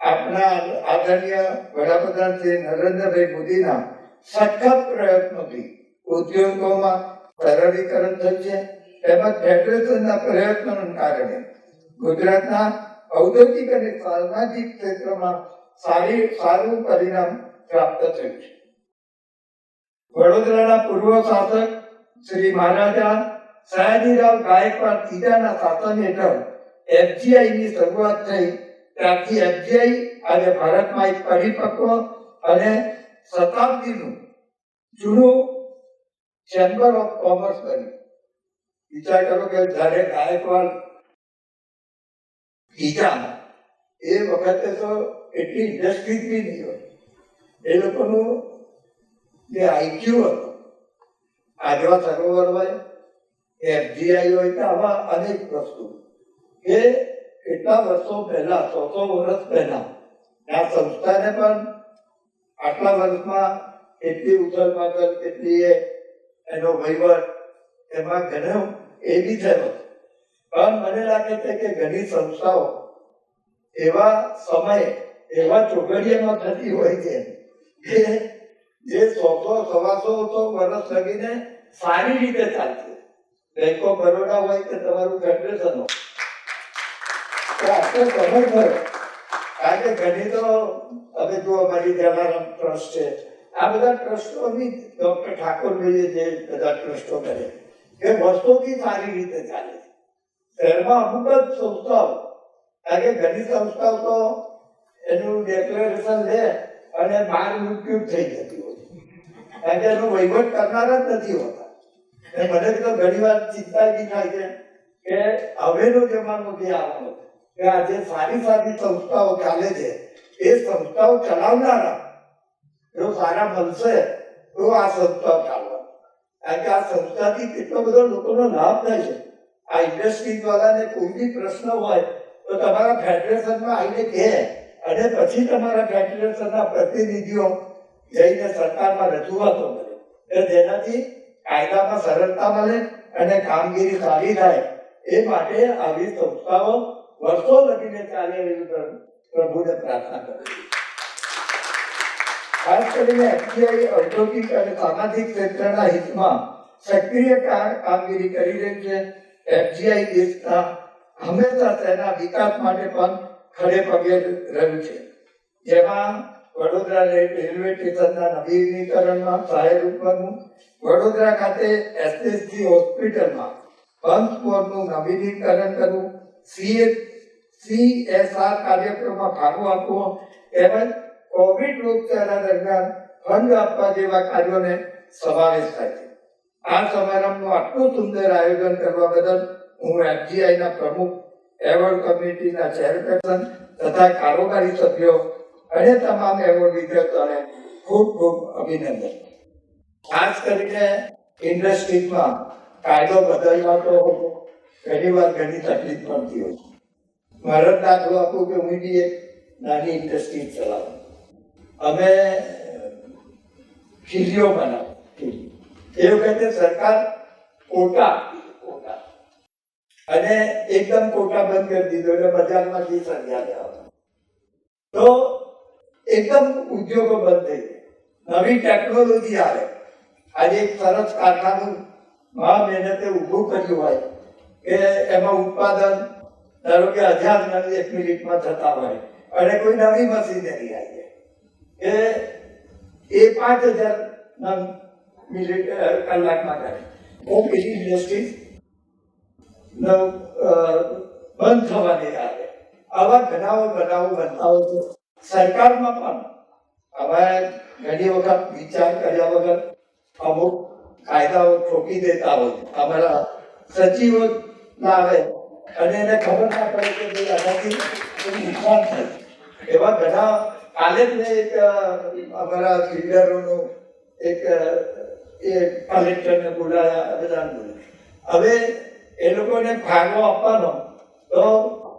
આપણા આદરણીય વડાપ્રધાન શ્રી નરેન્દ્રભાઈ મોદીના સખત પ્રયત્નોથી ઉદ્યોગોમાં સરળીકરણ થયું છે, તેમજ ફેડરેશનના પ્રયત્નોના કારણે ગુજરાતના ઔદ્યોગિક અને સામાજિક ક્ષેત્રમાં સારું પરિણામ પ્રાપ્ત થયું છે. વડોદરાના પૂર્વ શાસક શ્રી મહારાજા સયાજીરાવ ગાયકવાડ ત્રીજાના શાસન હેઠળ FGI ની શરૂઆત થઈ. ત્યારથી FGI આજે ભારતમાં એક પરિપક્વ અને શતાબ્દીનું જૂનું ચેમ્બર ઓફ કોમર્સ બન્યું. વિચાર કરો કે જ્યારે ગાયકવાડ ત્રીજા એ વખતે તો એટલી ઇન્ડસ્ટ્રીઝ બી નહીં હોય. એ લોકોનું જે આઈક્યુ હતું, આજવા સરોવર હોય, FGI હોય કે આવા અનેક વસ્તુ એ કેટલા વર્ષો પહેલા, 100 વર્ષ પહેલા આ સંસ્થાને પણ આટલા વર્ષમાં એટલી ઉથલપાથલ, એટલી એનો વહીવટ એમાં ઘણો એ બી થયો. પણ મને લાગે છે કે ઘણી સંસ્થાઓ એવા સમયે એવા ચોઘડિયામાં થતી હોય છે કે જે 100-125 વર્ષ લગીને સારી રીતે ચાલશે. બેંક ઓફ બરોડા હોય કે તમારું ફેડરેશન હોય, તો આટલો સમય થયો. કારણ કે ઘણી તો હવે જો અમારી જલારામ ટ્રસ્ટ છે, આ બધા ટ્રસ્ટોની ડોક્ટર ઠાકોરભાઈએ જે બધા ટ્રસ્ટો કરે એ વર્ષોથી સારી રીતે ચાલે છે. શહેરમાં અમુક જ સંસ્થાઓ, કારણ કે ઘણી સંસ્થાઓ તો એનું ડેક્લેરેશન લે અને 12 મૃત્યુ થઈ જતી હોય, કારણ કે એનો વહીવટ કરનારા જ નથી હોતા. મને તો ઘણી વાર ચિંતા બી થાય છે કે હવેનો જમાનો જે આવવાનો કે આજે સારી સંસ્થાઓ ચાલે છે, એ સંસ્થાઓ ચલાવનારા જો સારા બનશે તો આ સંસ્થાઓ ચાલવા. કારણ કે આ સંસ્થાથી કેટલો બધો લોકોનો લાભ થાય છે. આ ઇન્ડસ્ટ્રી વાળાને કોઈ બી પ્રશ્ન હોય તો તમારા ફેડરેશનમાં આવીને કહે અને પછી તમારા ફેડરેશનના પ્રતિનિધિઓ જઈને સરકારમાં રજૂઆતો કરે, જેનાથી કાયદામાં સરળતા મળે અને કામગીરી સારી થાય. એ માટે આવી સંસ્થાઓ વર્ષો લગીને ચાલે એવી પ્રભુને પ્રાર્થના કરે. ખાસ કરીને FGI ઔદ્યોગિક અને સામાજિક ક્ષેત્રના હિતમાં સક્રિય કામગીરી કરી રહી છે. FGI દેશના હંમેશા તેના વિકાસ માટે પણ ખડે પગે રહ્યું છે. જેમાં વડોદરા રેલવે સ્ટેશનના નવીનીકરણમાં સહાયરૂપ બનવું, વડોદરા ખાતે SSG હોસ્પિટલમાં પંપ ફ્લોરનું નવીનીકરણ કરવું, CSR કાર્યક્રમમાં ફાળો આપવો, તેમજ કોવિડ રોગચાળા દરમિયાન ફંડ આપવા જેવા કાર્યોને સમાવેશ થાય છે. આ સમારંભનું આટલું સુંદર આયોજન કરવા બદલ હું FGIના પ્રમુખ, એવોર્ડ કમિટીના ચેરપર્સન તથા કારોબારી સભ્યો અને તમામ એવોર્ડ વિજેતાઓને ખૂબ ખૂબ અભિનંદન. ખાસ કરીને ઇન્ડસ્ટ્રીઝમાં કાયદો બદલવા તો ઘણી વાર ઘણી તકલીફ પડતી હોય છે. મારો દાખલો આપું કે હું બી એક નાની ઇન્ડસ્ટ્રી ચલાવું. અમે ખીલીઓ બનાવી. એ વખતે સરકાર કોટા અને એકદમ કોટા બંધ કરી દીધો એટલે બજારમાંથી સર્જા લેવા. તો એકદમ ઉદ્યોગો બંધ થઈ ગયા. નવી ટેકનોલોજી આવે. આજે એક સરસ કારખાનું મહા મહેનતે ઊભું કર્યું હોય કે એમાં ઉત્પાદન ધારો કે 1000 નંગ 1 મિનિટમાં થતા હોય અને કોઈ નવી મશીનરી આવી જાય એ 5000 નંગ મિનિટ કલાકમાં કરે. તો પેલી ઇન્ડસ્ટ્રી બંધ થવાની આવે. આવા બનાવો બનતા હોય છે. સરકારમાં પણ હવે ઘણી વખત વિચાર કર્યા વગર અમુક કાયદાઓ ઠોકી દેતા હોય. અમારા સચિવો લાવે અને એને ખબર ના પડે કે ભાઈ આનાથી નુકસાન થાય. એવા ઘણા કાલે જ મેં એક અમારા બિલ્ડરોનું એક કલેક્ટરને બોલાયા બધા બોલ્યા. હવે એ લોકોને ફાળો આપવાનો તો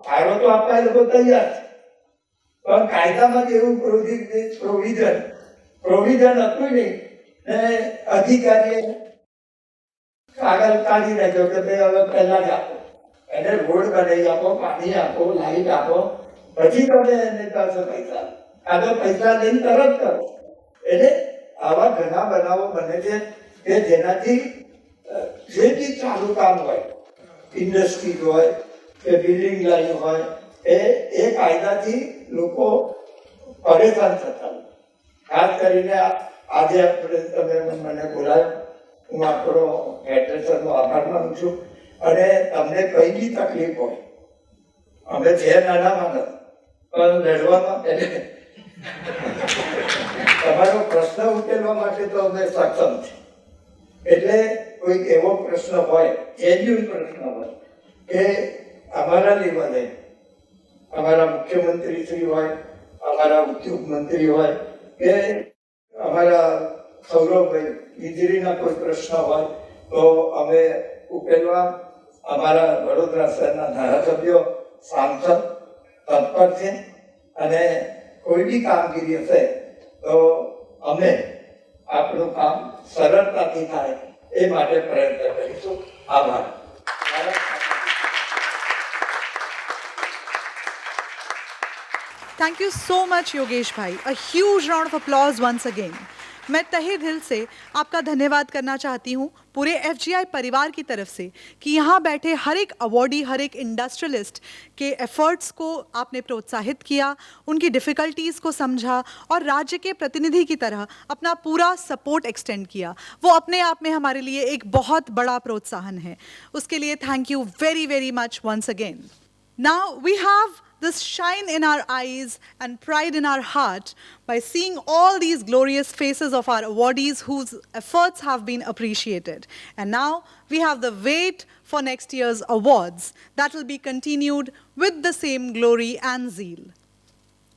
ફાળો તો આપવા એ લોકો તૈયાર છે, પણ કાયદામાં એવું પ્રોવિઝન હતું નહીં ને અધિકારીએ કાગળ કાઢી નાખ્યો કે ભાઈ હવે પહેલા જ આપો, એને રોડ બનાવી આપો, પાણી આપો, લાઈટ આપો, પછી તમે એને પાસે પૈસા આ તો પૈસા લઈને તરત કરો. એટલે આવા ઘણા બનાવો બને છે કે જેનાથી જે બી ચાલુ કામ હોય, ઇન્ડસ્ટ્રી હોય કે બિલ્ડિંગ લાઈન હોય, એ કાયદાથી લોકો પરેશાન થતા હોય. ખાસ કરીને આજે તમે મને બોલાવ્યો, હું આપણો ફેડરેશનનો આભાર માનું છું. અને તમને કઈ બી તકલીફ હોય, અમે છે નાના માણસ પણ લડવામાં એટલે તમારો પ્રશ્ન ઉકેલવા માટે તો અમે સક્ષમ છીએ. એટલે કોઈ એવો પ્રશ્ન હોય, જેન્યુઅન પ્રશ્ન હોય કે અમારા લેવલે અમારા મુખ્યમંત્રી શ્રી હોય, અમારા ઉદ્યોગ મંત્રી હોય કે અમારા સૌરભભાઈ વીજળીના કોઈ પ્રશ્ન હોય તો અમે ઉકેલવા અમારા વડોદરા શહેરના ધારાસભ્યો, સાંસદ તત્પર છે. અને કોઈ બી કામગીરી હશે તો અમે આપણું કામ સરળતાથી થાય એ માટે પ્રયત્ન કરીશું. આભાર. Thank you so much, Yogesh Bhai. A huge round of applause once again. मैं तहे दिल से आपका धन्यवाद करना चाहती हूँ पूरे FGI परिवार की तरफ से कि यहाँ बैठे हर एक अवॉर्डी, हर एक इंडस्ट्रियलिस्ट के एफर्ट्स को आपने प्रोत्साहित किया, उनकी डिफ़िकल्टीज़ को समझा और राज्य के प्रतिनिधि की तरह अपना पूरा सपोर्ट एक्सटेंड किया. वो अपने आप में हमारे लिए एक बहुत बड़ा प्रोत्साहन है. उसके लिए thank you very very much once again. Now we have this shine in our eyes and pride in our heart by seeing all these glorious faces of our awardees whose efforts have been appreciated. And now we have the wait for next year's awards that will be continued with the same glory and zeal.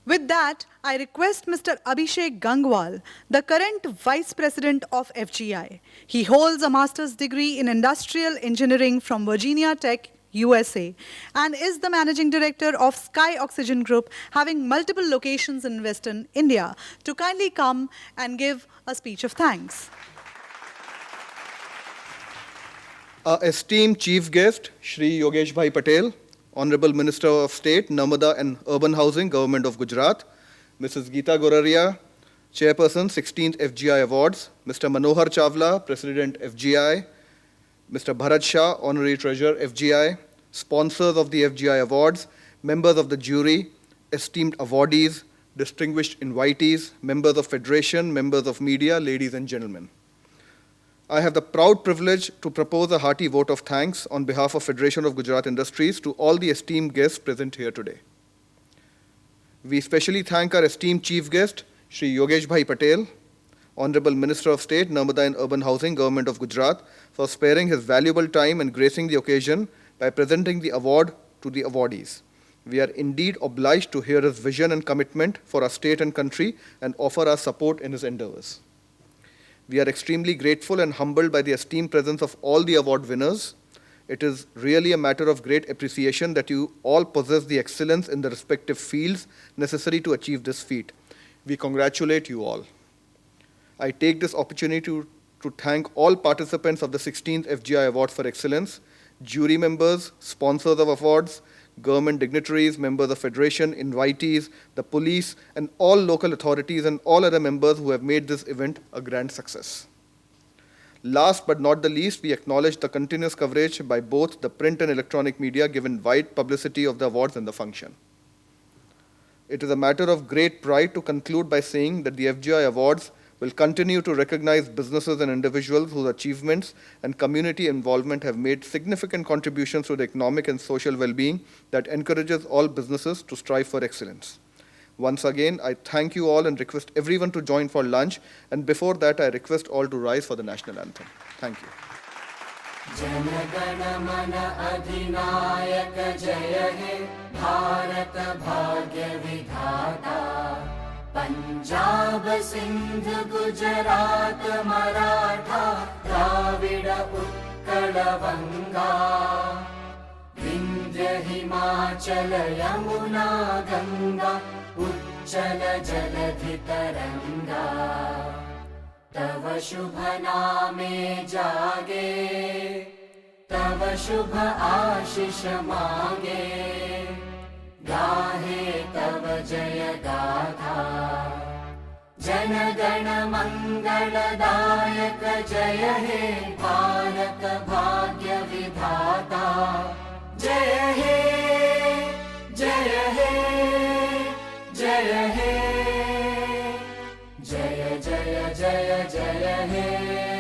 With that, I request Mr. Abhishek Gangwal, the current Vice President of FGI. He holds a master's degree in Industrial Engineering from Virginia Tech, USA, and is the Managing Director of Sky Oxygen Group, having multiple locations in Western India, to kindly come and give a speech of thanks. Our esteemed Chief Guest, Shri Yogesh Bhai Patel, Honorable Minister of State, Narmada and Urban Housing, Government of Gujarat, Mrs. Geeta Goraria, Chairperson, 16th FGI Awards, Mr. Manohar Chawla, President FGI, Mr. Bharat Shah, Honorary Treasurer FGI, sponsors of the FGI Awards, members of the jury, esteemed awardees, distinguished invitees, members of Federation, members of media, ladies and gentlemen. I have the proud privilege to propose a hearty vote of thanks on behalf of Federation of Gujarat Industries to all the esteemed guests present here today. We especially thank our esteemed Chief Guest, Shri Yogesh Bhai Patel, Honorable Minister of State, Narmada and Urban Housing, Government of Gujarat, for sparing his valuable time and gracing the occasion by presenting the award to the awardees. We are indeed obliged to hear his vision and commitment for our state and country and offer our support in his endeavors. We are extremely grateful and humbled by the esteemed presence of all the award winners. It is really a matter of great appreciation that you all possess the excellence in the respective fields necessary to achieve this feat. We congratulate you all. I take this opportunity to thank all participants of the 16th FGI Awards for Excellence, jury members, sponsors of awards, government dignitaries, members of Federation, invitees, the police, and all local authorities and all other members who have made this event a grand success. Last but not the least, we acknowledge the continuous coverage by both the print and electronic media given wide publicity of the awards and the function. It is a matter of great pride to conclude by saying that the FGI Awards will continue to recognize businesses and individuals whose achievements and community involvement have made significant contributions to the economic and social well-being that encourages all businesses to strive for excellence. Once again, I thank you all and request everyone to join for lunch. And before that, I request all to rise for the national anthem. Thank you. जनगण मन अधिनायक जय हे भारत भाग्य विधाता पंजाब सिंध गुजरात मराठा द्राविड उत्कल बंगा विंध्य हिमाचल यमुना गंगा उच्चल जलधि तरंगा तव शुभ नामे जागे तव शुभ आशीष मागे गाहे तव जय गाथा जनगण मंगलदायक जय हे भारत भाग्य विधाता जय हे जय हे जय हे जय जय जय जय हे